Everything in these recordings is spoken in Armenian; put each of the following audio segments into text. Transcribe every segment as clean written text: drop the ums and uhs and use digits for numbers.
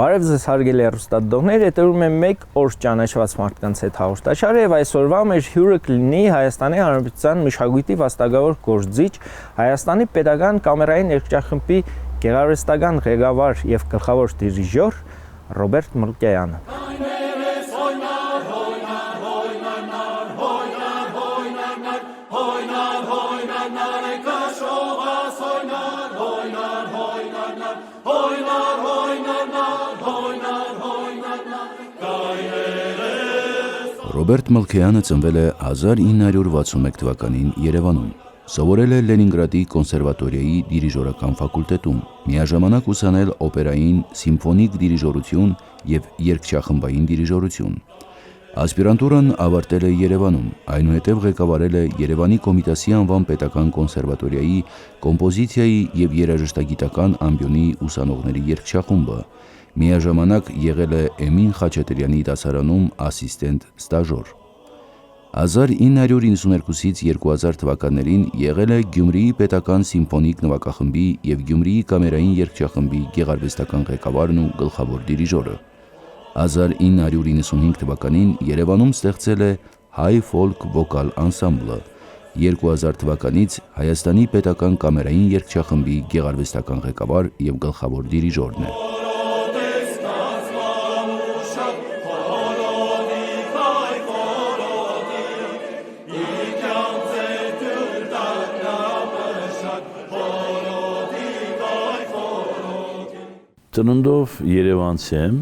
Բարև ձեզ հարգելի հեռուստադիտողներ, հետևում եմ մեկ օր ճանաչված մարդկանց հետ հաղորդաշարը եւ այսօրվա մեր հյուրը կլինի Հայաստանի Հանրապետության մշակույթի վաստակավոր գործիչ, Հայաստանի Պետական կամերային երգչախմբի գեղարվեստական ղեկավար եւ գլխավոր դիրիժոր Ռոբերտ Մլկեյանը։ Ռոբերտ Մլքեյանը ծնվել է 1961 թվականին Երևանում։ Սովորել է Լենինգրադի կոնսերվատորիայի դիրիժորական ֆակուլտետում, միաժամանակ ուսանել օպերային, սիմֆոնիկ դիրիժորություն եւ երգչախմբային դիրիժորություն։ Ասպիրանտուրան ավարտել է Երևանում, այնուհետև ղեկավարել է Երևանի Կոմիտասի անվան պետական կոնսերվատորիայի կոմպոզիցիայի եւ երաժշտագիտական ամբիոնի ուսանողների երգչախումբը։ Միաժամանակ եղել է Էմին Խաչատրյանի դասարանում ասիստենտ ստաժոր։ 1992-ից 2000 թվականներին եղել է Գյումրիի պետական սիմֆոնիկ նվագախմբի եւ Գյումրիի կամերային երգչախմբի գեղարվեստական ղեկավարն ու գլխավոր դիրիժորը։ 1995 թվականին Երևանում ստեղծել է Հայ ֆոլք վոկալ անսամբլը, 2000 թվականից Հայաստանի պետական կամերային երգչախմբի գեղարվեստական ղեկավար եւ գլխավոր դիրիժորն է։ Ծնունդով Երևանցի եմ,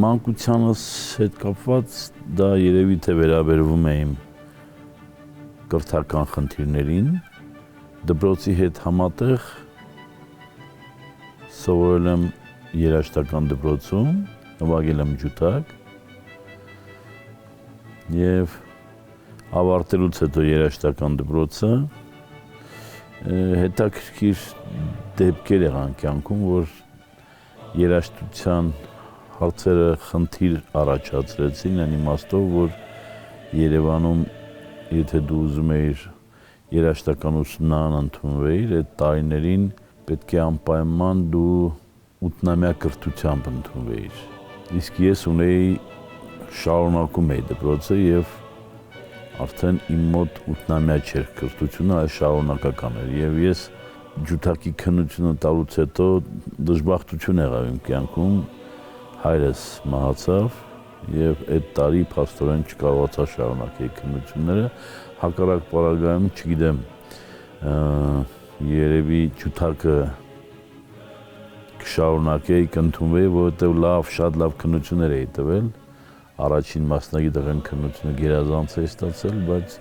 մանկությանս հետ կապված դա երևի թե վերաբերվում է իմ կրթական խնդիրներին, դպրոցի հետ համատեղ սովորել եմ երաժշտական դպրոցում, նվագել եմ ջութակ եւ ավարտելուց հետո երաժշտական դպրոցը հետաքրքիր դեպքեր եղան կյանքում, որ երաժշտության հարցերը խնդիր առաջացրեցին այն իմաստով, որ Երևանում եթե դու ուզում էիր երաժշտական ուսումնարան ընդունվեիր, այդ տարիներին պետք է անպայման դու 8-ամյա կրթությամբ ընդունվեիր։ Իսկ ես ունեի շարունակում էի դպրոցը եւ արդեն իմ մոտ 8-ամյա չէր կրթությունը, այլ շարունակական էր եւ ես ջութակի քննությունը տալուց հետո դժբախտություն եղավ իմ կյանքում, հայրս մահացավ եւ այդ տարի փաստորեն չկարողացա շարունակել քննությունները, հակառակ պարագայում, չգիտեմ, երևի ջութակը կշարունակեի, կընդունվեի, որովհետեւ շատ լավ քննություններ էի տվել, առաջին մասնագիտական քննությունը գերազանց էի ստացել, բայց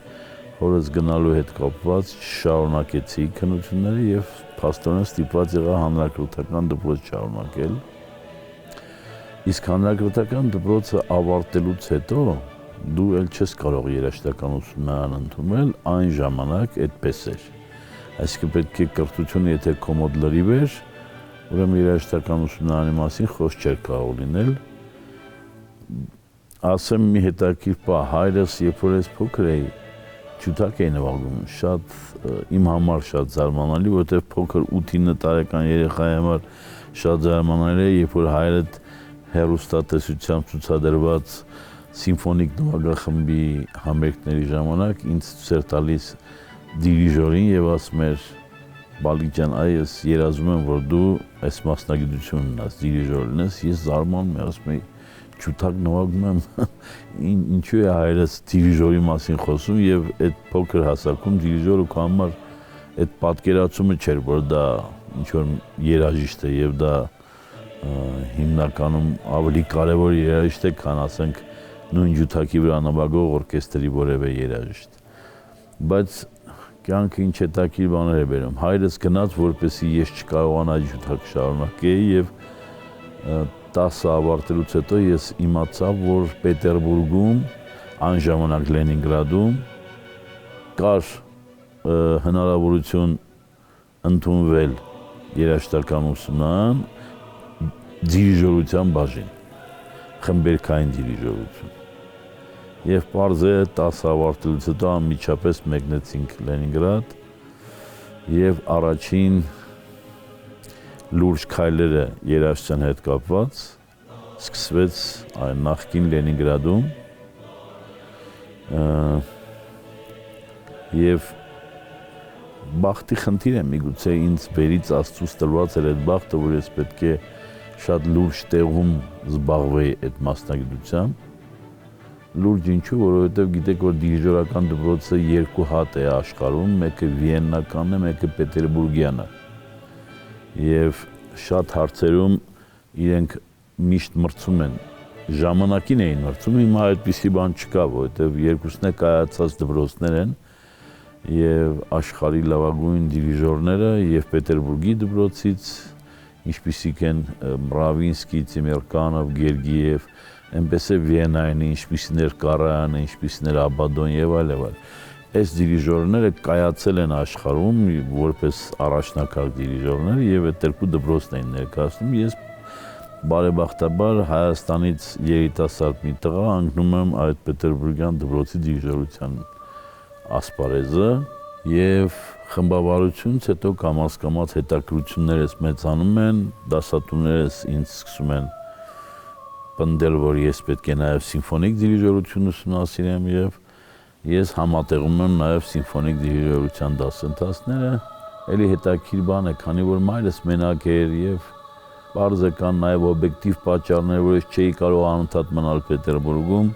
հորս գնալու հետ կապված շարունակեցի քննությունները եւ փաստորեն ստիպված եղա հանրակրթական դպրոց շարունակել։ Իսկ հանրակրթական դպրոցը ավարտելուց հետո դու էլ չես կարող երաժշտական ուսումնարան ընդունել, այն ժամանակ այդպես էր։ Այսինքն պետք է կրթությունը եթե քո մոտ լրիվ էր, ուրեմն երաժշտական ուսումնարանի մասին խոսք չէր կարող լինել։ Ասեմ մի հետաքրքիր բան, հայրս երբ որ ես փոքր էի, ջութակ էի նվագում, շատ իմ համար շատ զարմանալի, որովհետև փոքր 8-9 տարեկան երեխայի համար շատ զարմանալի է, երբ որ հայրդ հեռուստատեսությամբ ցուցադրված սիմֆոնիկ նվագախմբի համերգների ժամանակ ինձ ցույց տալիս դիրիժորին եւ ասում էր Բալիկ ջան, ես երազում եմ, որ դու այս մասնագիտությունն ունես, դիրիժոր լինես, ես զարմանում եմ, ասում եմ ջութակ նվագում եմ, ինչու է հայրս դիրիժորի մասին խոսում եւ այդ փոքր հասակում դիրիժորը քո համար այդ պատկերացումը չէր, որ դա ինչ որ երաժիշտ է եւ դա հիմնականում ավելի կարեւոր երաժիշտ է, քան ասենք նույն ջութակի վրա նվագող օրկեստրի որևէ երաժիշտ։ Բայց կյանքը ինչ հետաքրքիր բաներ է բերում։ Հայրս գնաց, որպեսզի ես չկարողանայի ջութակ շարունակել եւ 10 ավարտելուց հետո ես իմացա, որ Պետերբուրգում, այն ժամանակ Լենինգրադում կար հնարավորություն ընդունվել երաժշտական ուսումնարան դիրիժորության բաժին, խմբերքային դիրիժորություն։ Եվ պարզ է 10 ավարտելուց հետո անմիջապես մեկնեցինք Լենինգրադ եւ առաջին լուրջ քայլերը երաժշտության հետ կապված սկսվեց այն նախկին Լենինգրադում եւ բախտի խնդիր է միգուցե ինձ վերից Աստծուց տրված էր այդ բախտը, որ ես պետք է շատ լուրջ տեղում զբաղվեի այդ մասնագիտությամբ։ Լուրջ ինչու, որովհետև գիտեք, որ դիրիժորական դպրոցը երկու հատ է աշխարհում, մեկը վիեննականն է, մեկը պետերբուրգյանը։ Եվ շատ հարցերում իրենք միշտ մրցում են, ժամանակին էին մրցում, հիմա այդպիսի բան չկա, որովհետև երկուսն է կայացած դպրոցներ են եւ աշխարհի լավագույն դիրիժորները եւ Պետերբուրգի դպրոցից, ինչպիսիք են Մրավինսկի, Տիմերկանով, Գերգիև, այնպես է Վիեննայինի, ինչպիսին էր Կարայանը, ինչպիսին էր Աբադոն եւ այլ եւ այլ։ Այս դիրիժորները կայացել են աշխարհում որպես առաջնակարգ դիրիժորներ եւ այդ երկու դպրոցն էին ներկայացնում։ Ես բարեբախտաբար Հայաստանից երիտասարդ մի տղա անգնում եմ այդ Պետերբուրգյան դպրոցի դիրիժորության ասպարեզը եւ խմբավարությունից հետո կամաց հետաքրություններս մեծանում են, դասատուներս ինձ սկսում են պնդել, որ ես պետք է նաեւ սիմֆոնիկ դիրիժորություն ուսումնասիրեմ եւ ես համատեղում եմ նաեւ սիմֆոնիկ դիրիժորության դասընթացները։ Էլի հետաքրքիր բան է, քանի որ մայրս մենակ էր եւ բարձր կան նաեւ օբյեկտիվ պատճառներ, որ ես չէի կարող անընդհատ մնալ Պետերբուրգում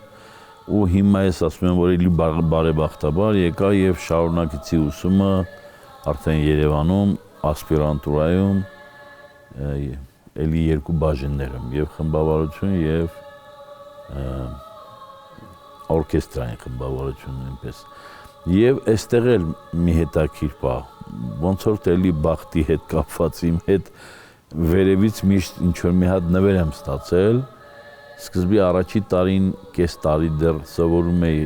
ու հիմա ես ասում եմ, որ էլի բարեբախտաբար եկա եւ շարունակեցի ուսումը արդեն Երևանում, ասպիրանտուրայում, էլի երկու բաժիններում եւ խմբավարություն եւ օրկեստրային խմբավարություն նույնպես։ Եվ այստեղ էլ մի հետաքրքիր բան, ոնց որ էլի բախտի հետ կապված իմ հետ վերևից միշտ ինչ որ մի հատ նվեր եմ ստացել։ Սկզբի առաջի տարին, կես տարի դեռ սովորում էի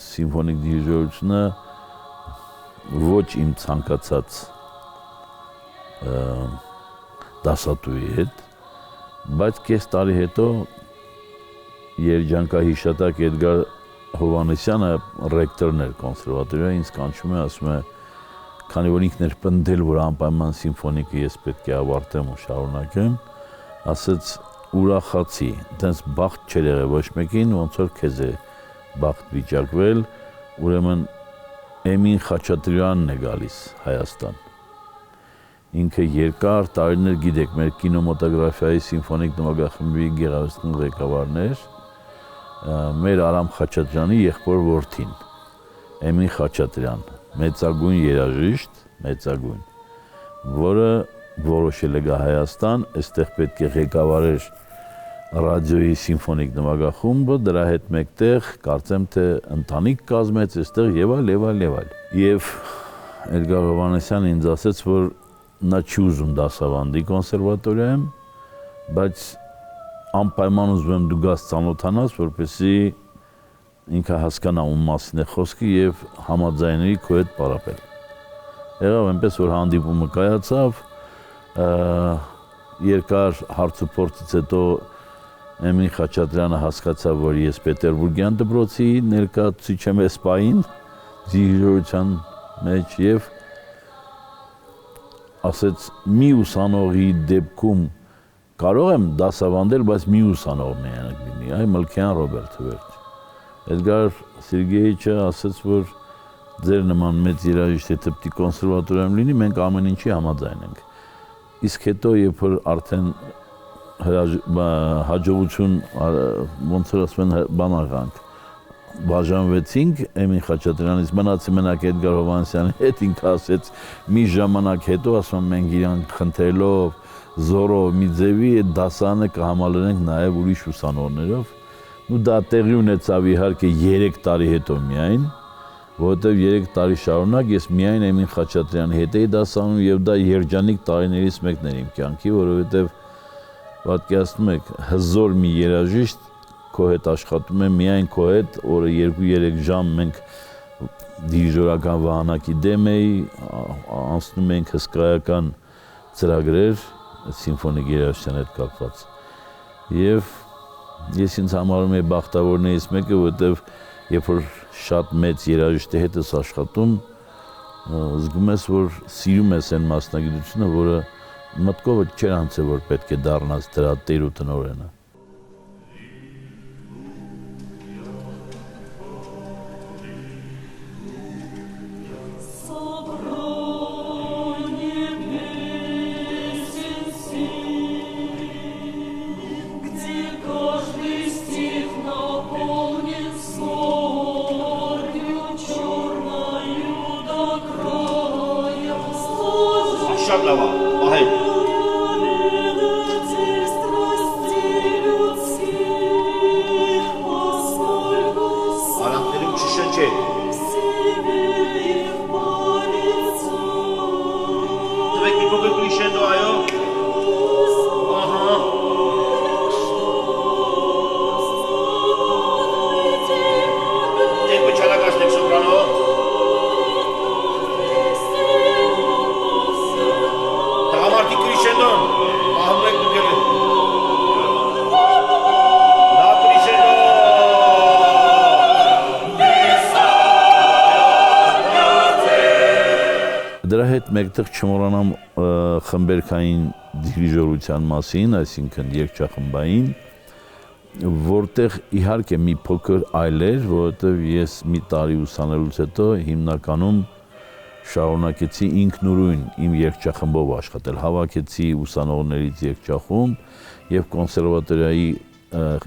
սիմֆոնիկ դիրիժորությունը ոչ իմ ցանկացած դասատուի հետ, բայց կես տարի հետո երջանկահիշատակ Էդգար Հովհաննիսյանը ռեկտորն էր կոնսերվատորիայի, ինձ կանչում է, ասում է, քանի որ ինքն էր պնդել, որ անպայման սիմֆոնիկը ես պետք է ավարտեմ ու շարունակեմ, ասեց ուրախացի, այդպես բախտ չէր եղել ոչ մեկին, ոնց որ քեզ է բախտ վիճակվել, ուրեմն Էմին Խաչատրյանն է գալիս Հայաստան։ Ինքը երկար տարիներ գիտեք, մեր կինոմոտոգրաֆիայի սիմֆոնիկ նվագախմբի գեղարվեստական ղեկավարն էր, մեր Արամ Խաչատրյանի եղբոր որդին, Էմին Խաչատրյան, մեծագույն երաժիշտ, մեծագույն, որը որոշել է գա Հայաստան, այստեղ պետք է ղեկավարեր ռադիոյի սիմֆոնիկ նվագախումբը, դրա հետ մեկտեղ կարծեմ թե ընտանիք կազմեց այստեղ եւ այլ եւ այլ եւ այլ։ Եվ Էդգար Հովհաննիսյանը ինձ ասեց, որ նա չի ուզում դասավանդի կոնսերվատորիայում, բայց անպայման ուզում եմ դու գաս ծանոթանաս, որպեսզի ինքը հասկանա ում մասին է խոսքը եւ համաձայնվի քո հետ պարապել։ Եղավ այնպես, որ հանդիպումը կայացավ, երկար հարցուփորձից հետո Էմին Խաչատրյանը հասկացավ, որ ես Պետերբուրգյան դպրոցի ներկայացուցիչ եմ էսպային դիրիժորության մեջ եւ ասեց մի ուսանողի դեպքում կարող եմ դասավանդել, բայց մի ուսանող միանակ լինի, այ Մլքյան Ռոբերտը վերջ։ Էդգար Սերգեյիչը ասեց, որ ձեր նման մեծ երաժիշտ եթե պիտի կոնսերվատորիայում լինի, մենք ամեն ինչի համաձայն ենք։ Իսկ հետո երբ որ արդեն հաջողություն ոնց որ ասում են բան աղանք բաժանվեցինք Էմին Խաչատրյանից մնացի մենակ Էդգար Հովհաննիսյանի հետ, ինքը ասեց մի ժամանակ հետո ասում մենք իրան խնդրելով զորով մի ձևի այդ դասանը կհամալրենք նաև ուրիշ ուսանողներով ու դա տեղի ունեցավ իհարկե 3 տարի հետո միայն, որովհետև 3 տարի շարունակ ես միայն Էմին Խաչատրյանի հետ էի դասանում եւ դա երջանիկ տարիներից մեկն էր իմ կյանքի, որովհետև պատկերացնում եք հզոր մի երաժիշտ քո հետ աշխատում է միայն քո հետ, օրը 2-3 ժամ մենք դիրիժորական վահանակի դեմ էի, անցնում ենք հսկայական ծրագրեր սիմֆոնիկ երաժշտության հետ կապված։ Եվ ես ինձ համարում եմ բախտավորներից մեկը, որովհետև երբ որ շատ մեծ երաժիշտի հետ ես աշխատում, զգում ես, որ սիրում ես այն մասնագիտությունը, որը մտքովդ չէր անցել, որ պետք է դառնաս դրա տեր ու տնօրենը։ Դրա հետ մեկտեղ չմոռանամ խմբերքային դիրիժորության մասին, այսինքն երգչախմբային, որտեղ իհարկե մի փոքր այլ էր, որովհետև ես մի տարի ուսանելուց հետո հիմնականում շարունակեցի ինքնուրույն իմ երգչախմբով աշխատել, հավաքեցի ուսանողներից երգչախումբ եւ կոնսերվատորիայի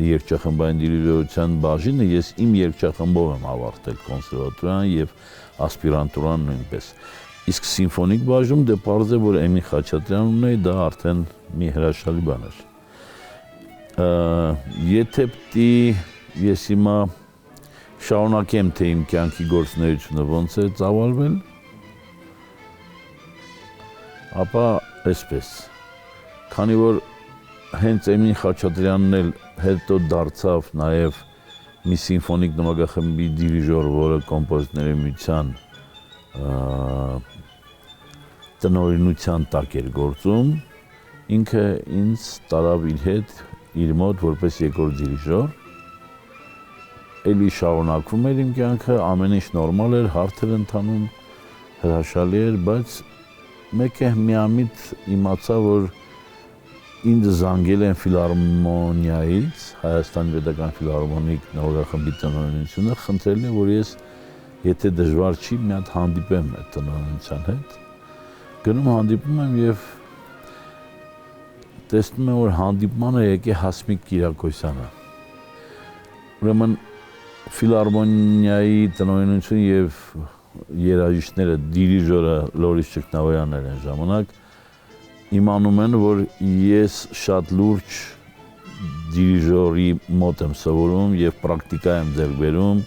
երգչախմբային դիրիժորության բաժինը ես իմ երգչախմբով եմ ավարտել կոնսերվատորիան եւ ասպիրանտուրան նույնպես։ Իսկ սիմֆոնիկ բաժնում դե պարզ է, որ Էմին Խաչատրյանն ունեի, դա արդեն մի հրաշալի բան էր։ Եթե պիտի ես հիմա շարունակեմ, թե իմ կյանքի գործունեությունը ոնց է ծավալվել, ապա այսպես, քանի որ հենց Էմին Խաչատրյանն էլ հետո դարձավ նաև մի սիմֆոնիկ նվագախմբի դիրիժոր, որը կոմպոզիտորների միության տնօրինության տակ էր գործում, ինքը ինձ տարավ իր հետ, իր մոտ որպես երկրորդ դիրիժոր, էլի շարունակվում էր իմ կյանքը, ամեն ինչ նորմալ էր, հարթ էր ընթանում, հրաշալի էր, բայց մեկ է միամիտ իմացա, որ ինձ զանգել են ֆիլհարմոնիայից, Հայաստանի պետական ֆիլհարմոնիկ նվագախմբի տնօրինությունը, խնդրել են, որ ես, եթե դժվար չի, մի հատ հանդիպեմ այդ տնօրինության հետ։ Գնում հանդիպում եմ եւ տեսնում եմ, որ հանդիպմանը եկե Հասմիկ Կիրակոսյանը։ Ուրեմն ֆիլհարմոնիայի տնօրինությունը եւ երաժիշտները, դիրիժորը Լորիս Ճգնավորյանն էր այն ժամանակ, իմանում են, որ ես շատ լուրջ դիրիժորի մոտ եմ սովորում եւ պրակտիկա եմ ձեռք բերում,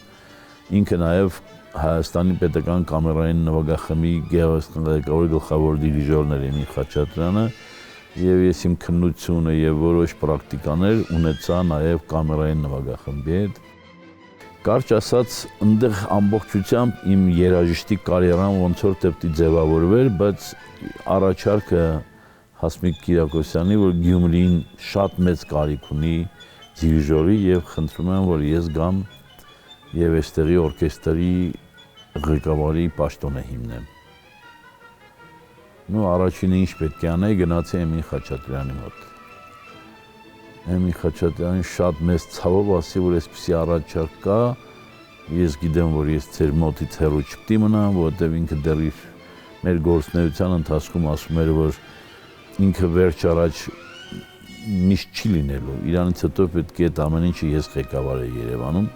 ինքը նաեւ Հայաստանի պետական կամերային նվագախմբի գեղեցկագործի գլխավոր դիրիժորն էր Էմին Խաչատրյանը եւ ես իմ քննությունը եւ որոշ պրակտիկաներ ունեցա նաեւ կամերային նվագախմբի հետ։ Կարճ ասած, այնտեղ ամբողջությամբ իմ երաժիշտի կարիերան ոնց որ դեպի ձևավորվեր, բայց առաջարկը Հասմիկ Կիրակոսյանի, որ Գյումրին շատ մեծ կարիք ունի դիրիժորի եւ խնդրում եմ, որ ես գամ եւ այստեղի օրկեստրի ղեկավարի պաշտոնը հիմնեմ։ Նու առաջինը ինչ պետք է անեի, գնացի Էմին Խաչատրյանի մոտ։ Էմին Խաչատրյանին շատ մեծ ցավով ասի, որ այսպեսի առաջարկ կա, ես գիտեմ, որ ես ձեր մոտից հեռու չպետք է մնամ, որովհետեւ ինքը դեռ մեր գործունեության ընթացքում ասում էր, որ ինքը վերջ առաջ միշտ չի լինելու, իրանից հետո պետք է այդ ամեն ինչը ես ղեկավարեի Երևանում,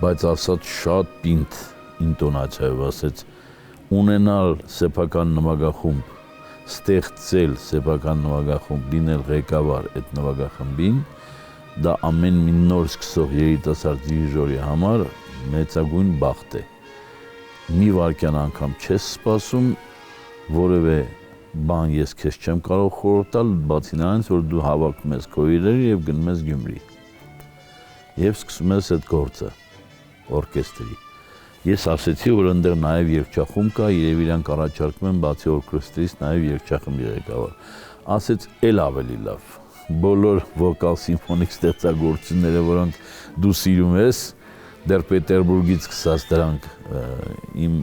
բայց ասած շատ պինդ ինտոնացիայով ասեց, ունենալ սեփական նվագախումբ, ստեղծել սեփական նվագախումբ, լինել ղեկավար այդ նվագախմբին, դա ամեն մի նոր սկսող երիտասարդ դիրիժորի համար մեծագույն բախտ է։ Մի վայրկյան անգամ չես սպասում, որևէ բան ես քեզ չեմ կարող խորհուրդ տալ, բացի նրանից, որ դու հավաքում ես քո իրերը եւ գնում ես Գյումրի։ Եվ սկսում ես այդ գործը օրկեստրի։ Ես ասեցի, որ այնտեղ նաեւ երգչախումբ կա, երևի իրանք առաջարկում են բացի օրկեստրից նաեւ երգչախմբի ղեկավար։ Ասեց, էլ ավելի լավ։ Բոլոր վոկալ սիմֆոնիկ ստեղծագործությունները, որոնք դու սիրում ես, դեռ Պետերբուրգից սկսած դրանք իմ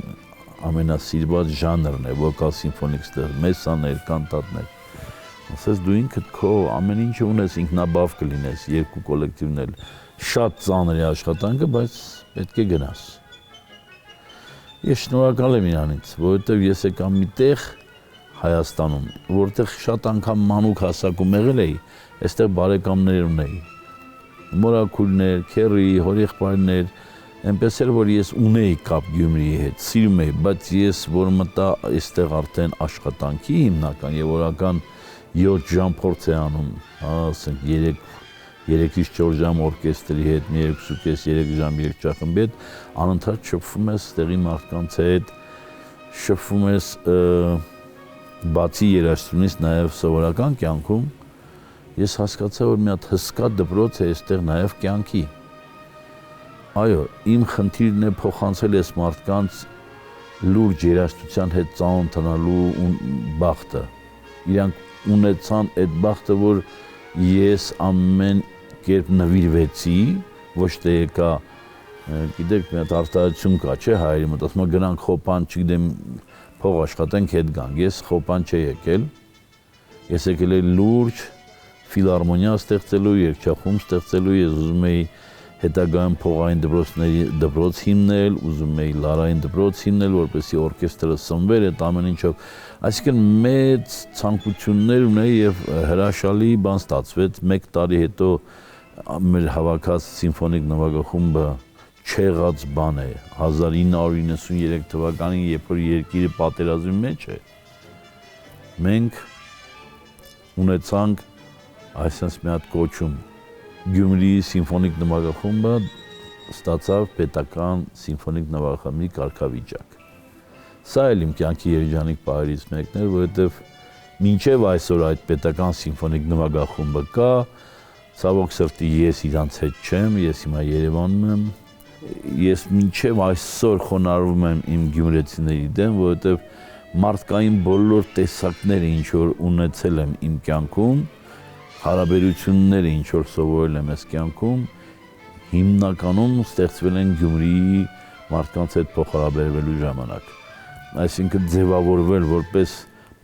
ամենասիրված ժանրն է, վոկալ սիմֆոնիկ ստեղ, մեսաներ, կանտատներ։ Ասես դու ինքդ քո ամեն ինչը ունես, ինքնաբավ կլինես, երկու կոլեկտիվն էլ շատ ծանր է աշխատանքը, բայց պետք է գնաս։ Ես շնորհակալ եմ իրանից, որովհետև ես եկամ մի տեղ Հայաստանում, որտեղ շատ անգամ մանուկ հասակում եղել էի, այստեղ բարեկամներ ունեի։ Մորաքույրներ, քերի, հորեղբայրներ, այնպես էր, որ ես ունեի կապ Գյումրիի հետ, սիրում էի, բայց ես որ մտա այստեղ արդեն աշխատանքի հիմնական եւ օրական 7 ժամ փորձ է անում, ասենք 3-ից 4 ժամ օրկեստրի հետ, 2.5-3 ժամ երգչախմբի հետ, անընդհատ շփվում ես տեղի մարդկանց հետ, շփվում ես բացի երաժշտությունից նաեւ սովորական կյանքում, ես հասկացա, որ մի հատ հսկա դպրոց է այստեղ նաեւ կյանքի։ Այո, իմ խնդիրն է փոխանցել այս մարդկանց լուրջ երաժշտության հետ ծանոթանալու բախտը։ Իրանք ունեցան այդ բախտը, որ ես ամեն կերպ նվիրվեցի, ոչ թե եկա, գիտեք, մի հատ արտահայտություն կա, չէ, հայերի մոտ, ասում են գնանք խոպան, չգիտեմ, փող աշխատենք հետ գանք։ Ես խոպան չի եկել։ Ես եկել եմ լուրջ ֆիլհարմոնիա ստեղծելու, երգչախումբ ստեղծելու, ես ուզում էի հետագայում փողային դպրոց հիմնել, ուզում էի լարային դպրոց հիմնել, որպեսզի օրկեստրը սնվեր այդ ամեն ինչով։ Այսինքն մեծ ցանկություններ ունեի եւ հրաշալի բան ստացվեց։ 1 տարի հետո մեր հավաքած սիմֆոնիկ նվագախումբը չեղած բան է 1993 թվականին, երբ որ երկիրը պատերազմի մեջ է, մենք ունեցանք այսպես մի հատ կոչում Գյումրիի սիմֆոնիկ նվագախումբը ստացավ պետական սիմֆոնիկ նվագախմբի կարգավիճակ։ Սա էլ իմ կյանքի երջանիկ պահերից մեկն էր, որովհետև մինչև այսօր այդ պետական սիմֆոնիկ նվագախումբը կա, ցավոք սրտի ես իրանց հետ չեմ, ես հիմա Երևանում եմ, ես մինչև այսօր խոնարհվում եմ իմ գյումրեցիների դեմ, որովհետև մարդկային բոլոր տեսակները ինչ որ ունեցել եմ իմ կյանքում, հարաբերությունները ինչ որ սովորել եմ այս կյանքում, հիմնականում ստեղծվել են Գյումրիի մարդկանց հետ փոխհարաբերվելու ժամանակ։ Այսինքն ձևավորվել որպես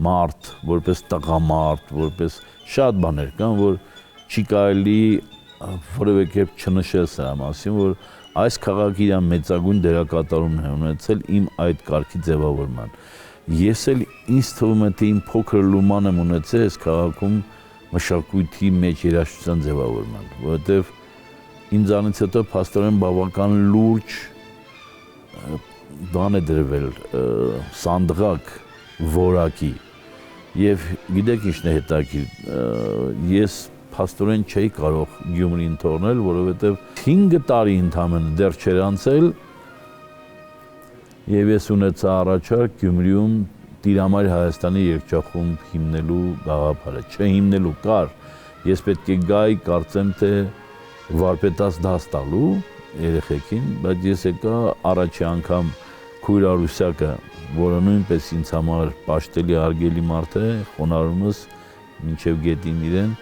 մարդ, որպես տղամարդ, որպես շատ բաներ կան, որ չի կարելի որևէ կերպ չնշել սրա մասին, որ այս քաղաքը իր մեծագույն դերակատարումն է ունեցել իմ այդ կարգի ձևավորման։ Ես էլ ինձ թվում է, թե իմ փոքր լուման եմ ունեցել այս քաղաքում մշակույթի մեջ երաժշտության ձևավորման, որովհետև ինձանից հետո փաստորեն բավական լուրջ բան է դրվել սանդղակ որակի եւ գիտեք ինչն է հետաքրքիր, ես փաստորեն չէի կարող Գյումրին թողնել, որովհետև 5 տարի ընդամենը դեռ չէր անցել եւ ես ունեցա առաջարկ Գյումրիում Տիրամայր Հայաստանի երգչախումբ հիմնելու գաղափարը, չհիմնելու կար, ես պետք է գայի, կարծեմ թե վարպետաց դաս տալու երեխեքին, բայց ես եկա առաջի անգամ Քույր Արուսյակը, որը նույնպես ինձ համար պաշտելի արգելի մարդ է, խոնարհումս մինչև գետին իրեն,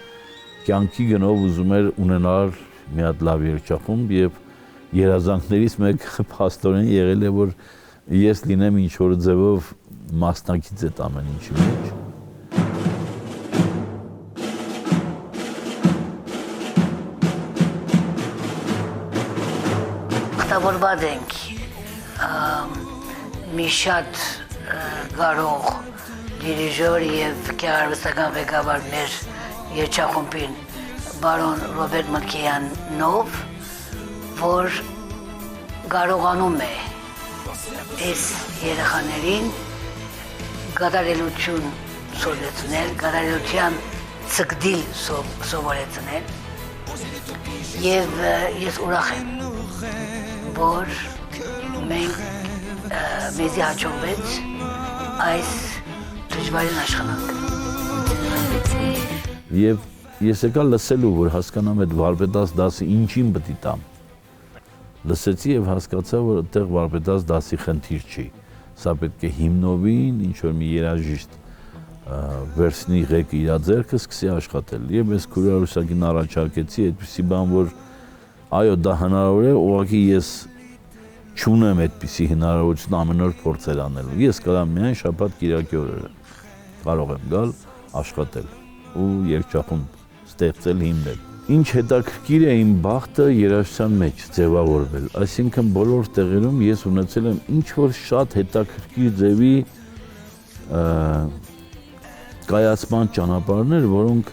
կյանքի գնով ուզում էր ունենալ մի հատ լավ երգչախումբ եւ երազանքներից մեկը փաստորեն եղել է, որ ես լինեմ ինչ որ ձևով մասնակից այդ ամեն ինչի մեջ։ Ախտավորված ենք մի շատ գարող դիրիժոր եւ կերարվեստական ղեկավար մեր երգչախումբին բարոն Ռոբերտ Մալքեյանով, որ կարողանում է այս երեխաներին գադարելություն սովորեցնել, գադարելության ցկդիլ սովորեցնել եւ ես ուրախ եմ, որ մենք մեզի հաջողվեց այս դժվարին աշխատանք։ Եվ ես եկա լսելու, որ հասկանամ այդ վարպետաց դասը ինչին պետք է տամ։ Լսեցի եւ հասկացա, որ այդտեղ վարպետաց դասի խնդիր չի։ Սա պետք է հիմնովին ինչ որ մի երաժիշտ վերցնի ղեկը իր ձեռքը սկսի աշխատել։ Եվ ես Քույր Արուսյակին առաջարկեցի այդպիսի բան, որ այո, դա հնարավոր է, ուղղակի ես չունեմ այդպիսի հնարավորություն ամեն օր փորձել անելու։ Ես կարամ միայն շաբաթ կիրակի օրերը կարող եմ գալ աշխատել ու երգչախումբ ստեղծել, հիմնել։ Ինչ հետաքրքիր է իմ բախտը երաժշտության մեջ ձևավորվել, այսինքն բոլոր տեղերում ես ունեցել եմ ինչ որ շատ հետաքրքիր ձևի կայացման ճանապարհներ, որոնք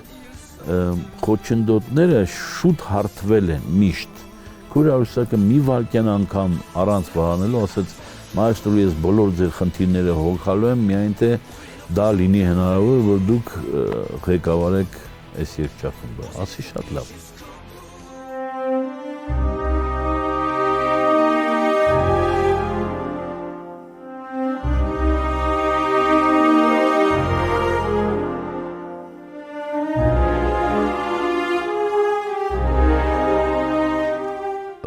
խոչընդոտները շուտ հարթվել են միշտ։ Քույր Արուսյակը մի վայրկյան անգամ առանց վարանելու ասաց. «Մայստրո, ես բոլոր ձեր խնդիրները հոգալու եմ, միայն թե դա լինի հնարավոր, որ դուք ղեկավարեք այս երգչախումբը»։ Ասի շատ լավ։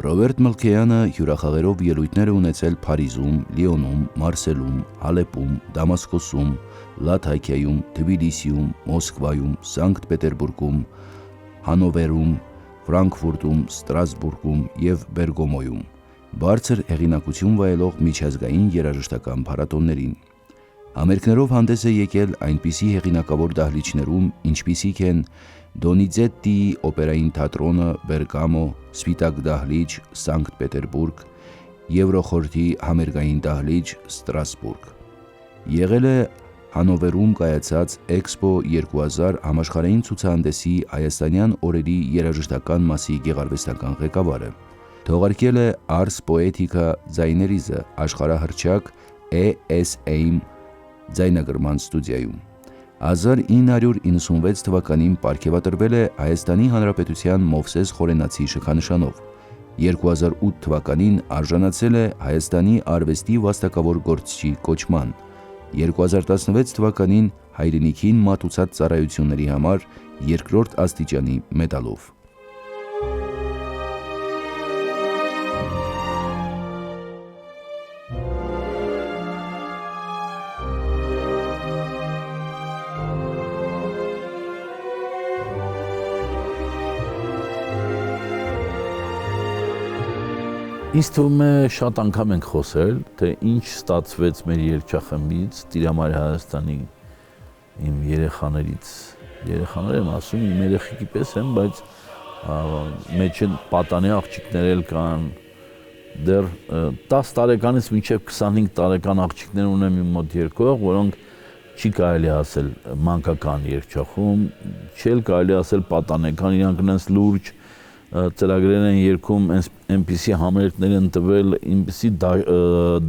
Ռոբերտ Մալքեյանը հյուրախաղերով ելույթներ է ունեցել Փարիզում, Լիոնում, Մարսելում, Հալեպում, Դամասկոսում, Լաթաքիայում, Թբիլիսիում, Մոսկվայում, Սանկտ Պետերբուրգում, Հանովերում, Ֆրանկֆուրտում, Ստրասբուրգում եւ Բերգամոյում։ Բարձր հեղինակություն վայելող միջազգային երաժշտական փառատոներին։ Համերգներով հանդես է եկել այնպիսի հեղինակավոր դահլիճներում, ինչպիսիք են Դոնիձետտիի օպերային թատրոնը Բերգամո, Սպիտակ դահլիճ Սանկտ Պետերբուրգ, Եվրոխորհրդի համերգային դահլիճ Ստրասբուրգ։ Եղել է Հանովերում կայացած Էքսպո 2000 համաշխարհային ցուցահանդեսի հայաստանյան օրերի երաժշտական մասի գեղարվեստական ղեկավարը։ Թողարկել է Ars Poetica ձայներիզը աշխարհահռչակ ESAIM ձայնագրման ստուդիայում։ 1996 թվականին պարգևատրվել է Հայաստանի Հանրապետության Մովսես Խորենացի շքանշանով։ 2008 թվականին արժանացել է Հայաստանի արվեստի վաստակավոր գործչի կոչման։ 2016 թվականին հայրենիքին մատուցած ծառայությունների համար երկրորդ աստիճանի մեդալով։ Ինձ թվում է շատ անգամ ենք խոսել, թե ինչ ստացվեց մեր երգչախմբից, Տիրամայր Հայաստանի իմ երեխաներից։ Երեխաներ եմ ասում, իմ երեխեքի պես եմ, բայց մեջ են պատանի աղջիկներ էլ կան։ Դեռ 10 տարեկանից մինչև 25 տարեկան աղջիկներ ունեմ իմ մոտ երգող, որոնք չի կարելի ասել մանկական երգչախումբ, չի կարելի ասել պատանեկան, իրանք նենց լուրջ ծրագրեր են երգում, այնպիսի համերգներ են տվել, այնպիսի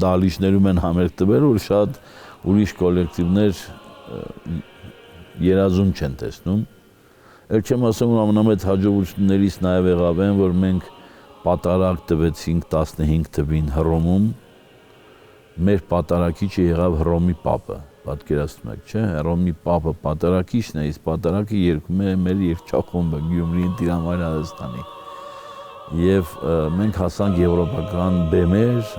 դահլիճներում են համերգ տվել, որ շատ ուրիշ կոլեկտիվներ երազում չեն տեսնում։ Էլ չեմ ասում, որ ամենամեծ հաջողություններից նաև եղավ են, որ մենք պատարագ տվեցինք 15 թվին Հռոմում, մեր պատարագիչը եղավ Հռոմի պապը, պատկերացնում եք, չէ՞, Հռոմի պապը պատարագիչն է, իսկ պատարագը երգում է մեր երգչախումբը Գյումրիի Տիրամայր Հայաստանի։ Եվ մենք հասանք եվրոպական բեմեր,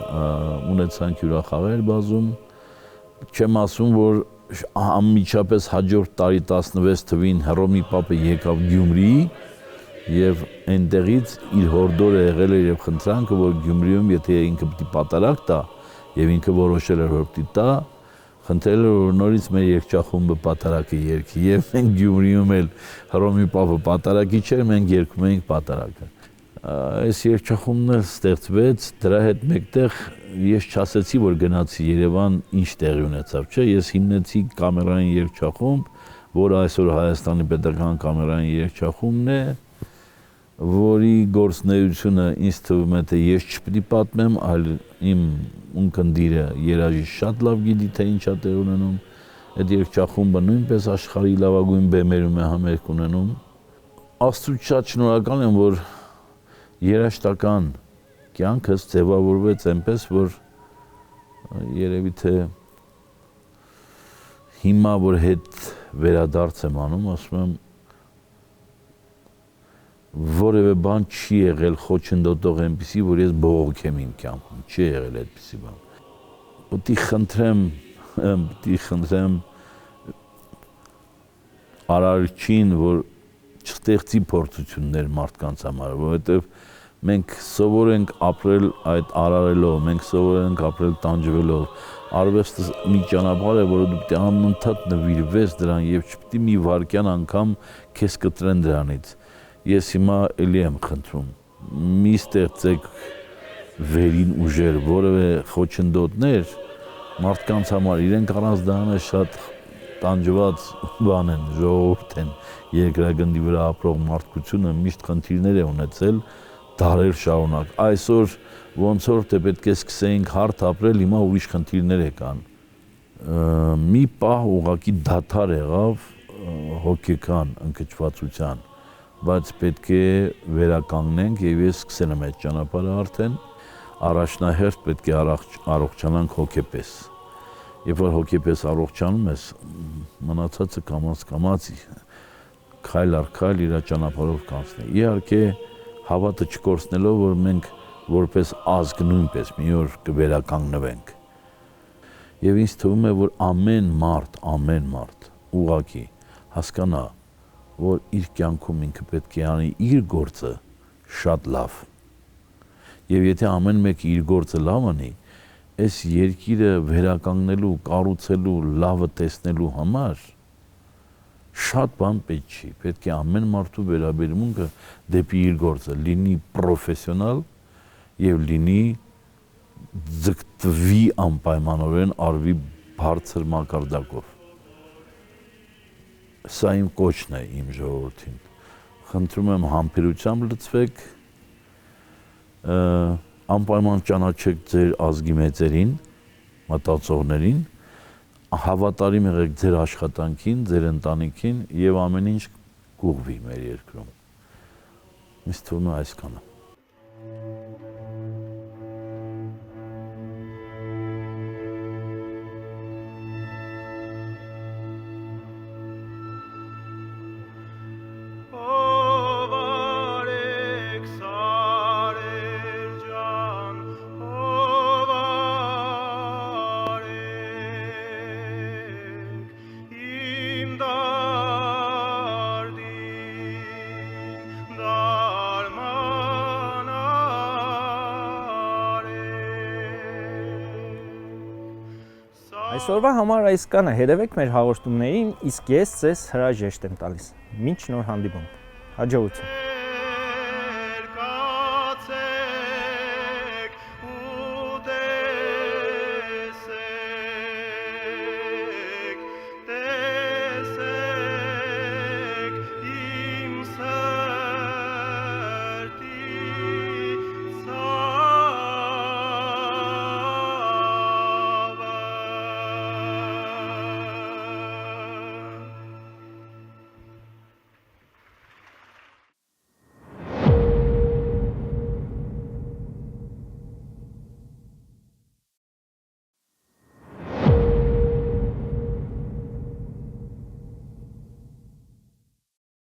ունեցանք հյուրախաղեր բազում, չեմ ասում, որ անմիջապես հաջորդ տարի 16 թվին Հռոմի պապը եկավ Գյումրի եւ այնտեղից իր հորդորը եղել էր եւ խնդրանքը, որ Գյումրիում եթե ինքը պիտի պատարակ տա եւ ինքը որոշել էր որ պիտի տա, խնդրել էր որ նորից մեր երգչախումբը պատարակը երգի եւ մենք Գյումրիում էլ Հռոմի պապը պատարակի չէր, մենք երգում էինք պատարակը։ Այս երգչախումբն էլ ստեղծվեց, դրա հետ մեկտեղ ես չասեցի, որ գնացի Երևան, ինչ տեղի ունեցավ, չէ, ես հիմնեցի կամերային երգչախումբ, որը այսօր Հայաստանի պետական կամերային երգչախումբն է, որի գործունեությունը ինձ թվում է, թե ես չպիտի պատմեմ, այլ իմ ունկնդիրը երաժիշտ շատ լավ գիտի, թե ինչ է տեղ ունենում, այդ երգչախումբը նույնպես աշխարհի լավագույն բեմերում է համերգ ունենում։ Աստծուց շատ շնորհակալ եմ, որ երաժշտական կյանքս ձևավորվեց այնպես, որ երևի թե հիմա որ հետ վերադարձ եմ անում, ասում եմ որևէ բան չի եղել խոչընդոտող այնպիսի, որ ես բողոքեմ իմ կյանքում, չի եղել այդպիսի բան։ Պիտի խնդրեմ Արարչին, որ չստեղծի փորձություններ մարդկանց համար, որովհետև մենք սովոր ենք ապրել այդ արարելով, մենք սովոր ենք ապրել տանջվելով։ Արվեստը մի ճանապարհ է, որը դու պիտի անընդհատ նվիրվես դրան եւ չպիտի մի վայրկյան անգամ քեզ կտրեն դրանից։ Ես հիմա էլի եմ խնդրում, մի ստեղծեք վերին ուժեր, որևէ խոչընդոտներ մարդկանց համար, իրենք առանց դրանը շատ տանջված բան են, ժողովուրդ են, երկրագնդի վրա ապրող մարդկությունը միշտ խնդիրներ է ունեցել դարեր շարունակ։ Այսօր ոնց որ թե պետք է սկսեինք հարթ ապրել, հիմա ուրիշ խնդիրներ կան։ Մի պահ ուղղակի դադար եղավ հոգեկան ընկճվածության, բայց պետք է վերականգնենք եւ ես սկսել եմ այդ ճանապարհը արդեն, առաջնահերթ պետք է առողջանանք հոգեպես։ Երբ որ հոգեպես առողջանում ես, մնացածը կամաց քայլ առ քայլ իր ճանապարհով կանցնի։ Իհարկե հավատը չկորցնելով, որ մենք որպես ազգ նույնպես մի օր կվերականգնվենք։ Եվ ինձ թվում է, որ ամեն մարդ ուղղակի հասկանա, որ իր կյանքում ինքը պետք է անի իր գործը շատ լավ։ Եվ եթե ամեն մեկը իր գործը լավ անի, այս երկիրը վերականգնելու, կառուցելու, լավը տեսնելու համար շատ բան պետք չի։ Պետք է ամեն մարդու վերաբերմունքը դեպի իր գործը լինի պրոֆեսիոնալ եւ լինի ձգտվի անպայմանորեն արվի բարձր մակարդակով։ Սա իմ կոչն է իմ ժողովրդին։ Խնդրում եմ համբերությամբ լծվեք, անպայման ճանաչեք ձեր ազգի մեծերին, մտածողներին, հավատարիմ եղեք ձեր աշխատանքին, ձեր ընտանիքին եւ ամեն ինչ կուղվի մեր երկրում։ Ինձ թվում է այսքանը։ Այսօրվա համար այսքանը, հետևեք մեր հաղորդումներին, իսկ ես ձեզ հրաժեշտ եմ տալիս։ Մինչ նոր հանդիպում։ Հաջողություն։